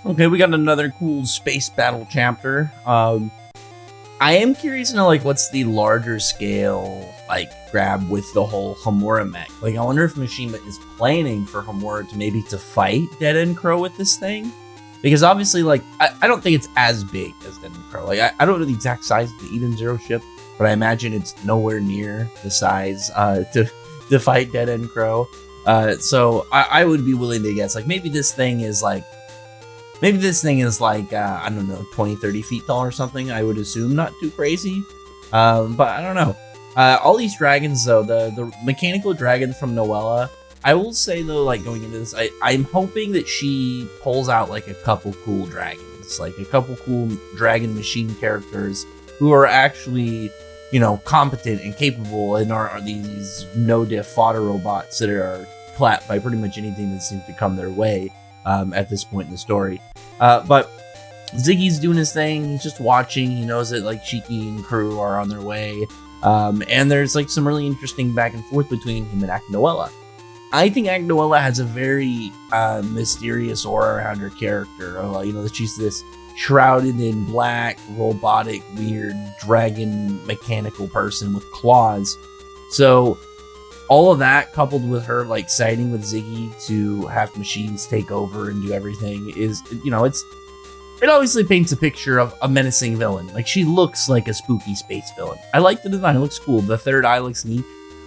Okay, we got another cool space battle chapter. I am curious to know, like, what's the larger scale, like, grab with the whole Homura mech? Like, I wonder if Mishima is planning for Homura to fight Dead End Crow with this thing? Because obviously, like, I don't think it's as big as Dead End Crow. Like, I don't know the exact size of the Eden Zero ship, but I imagine it's nowhere near the size to fight Dead End Crow. So I would be willing to guess, like, maybe this thing is like, I don't know, 20, 30 feet tall or something. I would assume not too crazy. But I don't know. All these dragons, though, the mechanical dragon from Noella, I will say, though, like, going into this, I'm hoping that she pulls out, like, a couple cool dragons. Like, a couple cool dragon machine characters who are actually, you know, competent and capable and are these no-diff fodder robots that are clapped by pretty much anything that seems to come their way. At this point in the story. But Ziggy's doing his thing. He's just watching. He knows that, like, Shiki and crew are on their way. And there's, like, some really interesting back and forth between him and Noella. I think Noella has a very mysterious aura around her character. You know, that she's this shrouded in black, robotic, weird, dragon mechanical person with claws. So all of that, coupled with her, like, siding with Ziggy to have machines take over and do everything, is, you know, it obviously paints a picture of a menacing villain. Like, she looks like a spooky space villain. I like the design. It looks cool. The third eye looks neat.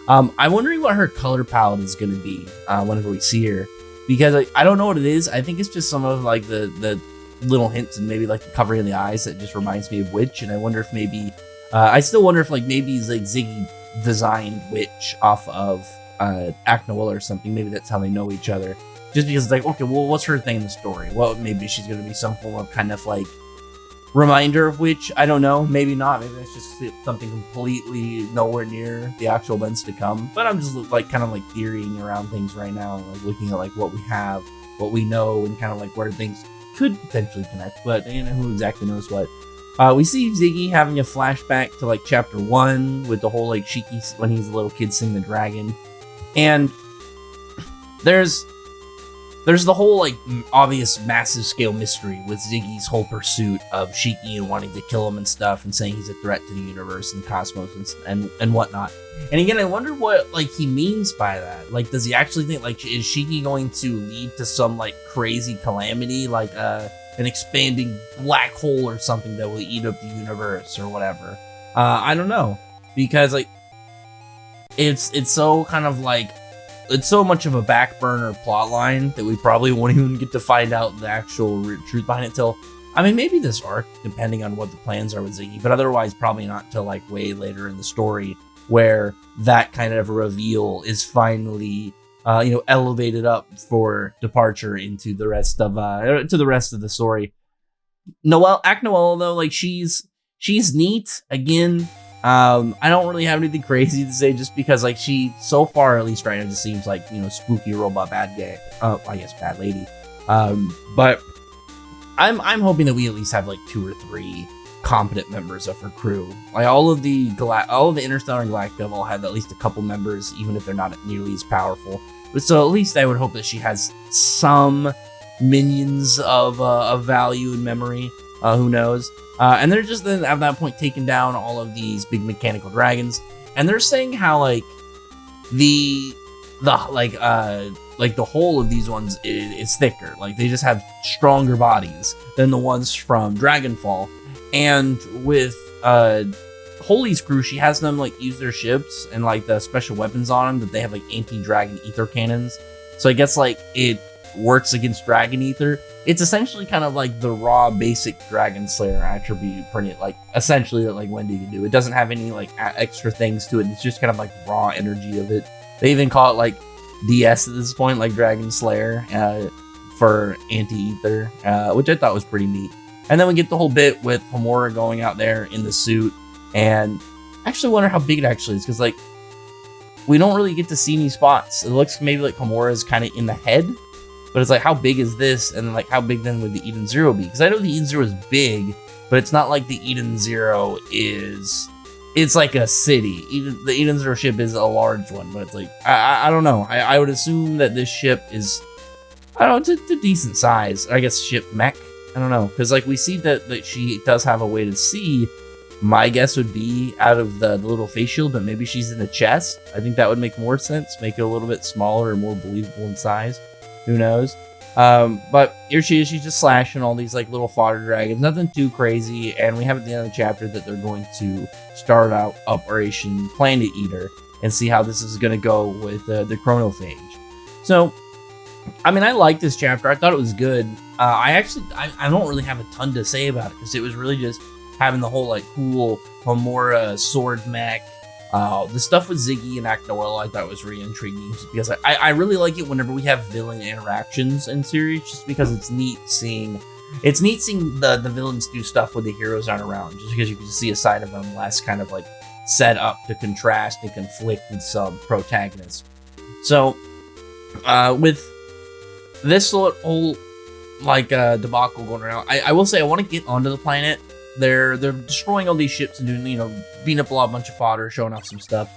I'm wondering what her color palette is going to be whenever we see her. Because I don't know what it is. I think it's just some of, like, the little hints and maybe, like, the covering of the eyes that just reminds me of Witch. And I wonder if maybe... I still wonder if, like, maybe, like, Ziggy designed Witch off of Noella or something. Maybe that's how they know each other. Just because it's like, okay, well, what's her thing in the story? Well, maybe she's going to be some form of kind of, like, reminder of Witch. I don't know. Maybe not. Maybe it's just something completely nowhere near the actual events to come. But I'm just, like, kind of, like, theorying around things right now. Like, looking at, like, what we have, what we know, and kind of, like, where things could potentially connect. But, you know, who exactly knows what. We see Ziggy having a flashback to, like, chapter 1 with the whole, like, Shiki when he's a little kid sing the dragon. And there's the whole, like, obvious massive scale mystery with Ziggy's whole pursuit of Shiki and wanting to kill him and stuff and saying he's a threat to the universe and cosmos and whatnot. And again, I wonder what, like, he means by that. Like, does he actually think, like, is Shiki going to lead to some, like, crazy calamity, like, an expanding black hole or something that will eat up the universe or whatever? I don't know, because, like, it's so kind of like, it's so much of a back burner plot line that we probably won't even get to find out the actual truth behind it till, I mean, maybe this arc, depending on what the plans are with Ziggy, but otherwise probably not till, like, way later in the story where that kind of reveal is finally elevated up for departure into the rest of the story. Noella, though, like, she's neat. Again, I don't really have anything crazy to say, just because, like, she, so far at least right now, just seems like, you know, spooky robot bad guy. I guess bad lady. But I'm hoping that we at least have, like, 2 or 3 competent members of her crew. Like, all of the Interstellar and Galactic all have at least a couple members, even if they're not nearly as powerful. But so at least I would hope that she has some minions of value and memory. Who knows? And they're just then at that point taking down all of these big mechanical dragons, and they're saying how, like, the whole of these ones is thicker. Like, they just have stronger bodies than the ones from Dragonfall. And with Holy's crew, she has them, like, use their ships and, like, the special weapons on them that they have, like, anti-dragon ether cannons. So I guess, like, it works against dragon ether. It's essentially kind of like the raw basic Dragon Slayer attribute, pretty, like, essentially, that, like, Wendy can do. It doesn't have any, like, extra things to it. It's just kind of like raw energy of it. They even call it, like, DS at this point, like Dragon Slayer, for anti-ether, which I thought was pretty neat. And then we get the whole bit with Homura going out there in the suit, and I actually wonder how big it actually is, because, like, we don't really get to see any spots. It looks maybe like Homura is kind of in the head, but it's like, how big is this? And, like, how big then would the Eden Zero be? Because I know the Eden Zero is big, but it's not like the Eden Zero is... It's like a city. The Eden Zero ship is a large one, but it's like, I don't know. I would assume that this ship is I don't know, it's a decent size. I guess ship Mech. I don't know, because like we see that she does have a way to see. My guess would be out of the little face shield, but maybe she's in the chest. I think that would make more sense. Make it a little bit smaller and more believable in size. Who knows? But here she is. She's just slashing all these like little fodder dragons. Nothing too crazy. And we have at the end of the chapter that they're going to start out Operation Planet Eater and see how this is going to go with the chronophage. So, I mean, I like this chapter. I thought it was good. I don't really have a ton to say about it because it was really just having the whole like cool Homura sword mech. The stuff with Ziggy and Acnoella I thought was really intriguing just because I really like it whenever we have villain interactions in series, just because it's neat seeing the villains do stuff when the heroes aren't around, just because you can see a side of them less kind of like set up to contrast and conflict with some protagonists. So with this whole like debacle going around, I will say I want to get onto the planet. They're destroying all these ships and doing, beating up a bunch of fodder, showing off some stuff.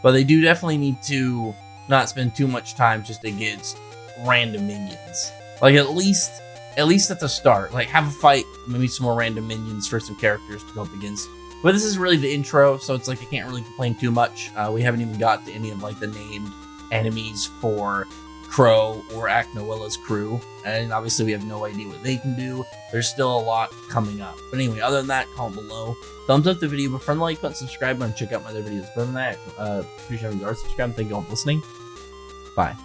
But they do definitely need to not spend too much time just against random minions. Like at least at the start, like have a fight, maybe some more random minions for some characters to go up against. But this is really the intro, so it's like I can't really complain too much. We haven't even got to any of like the named enemies for Crow or Acnoella's crew, and obviously we have no idea what they can do. There's still a lot coming up. But anyway, other than that, comment below. Thumbs up the video, but friend, like button, subscribe button, check out my other videos. But other than that, appreciate you guys subscribing. Thank you all for listening. Bye.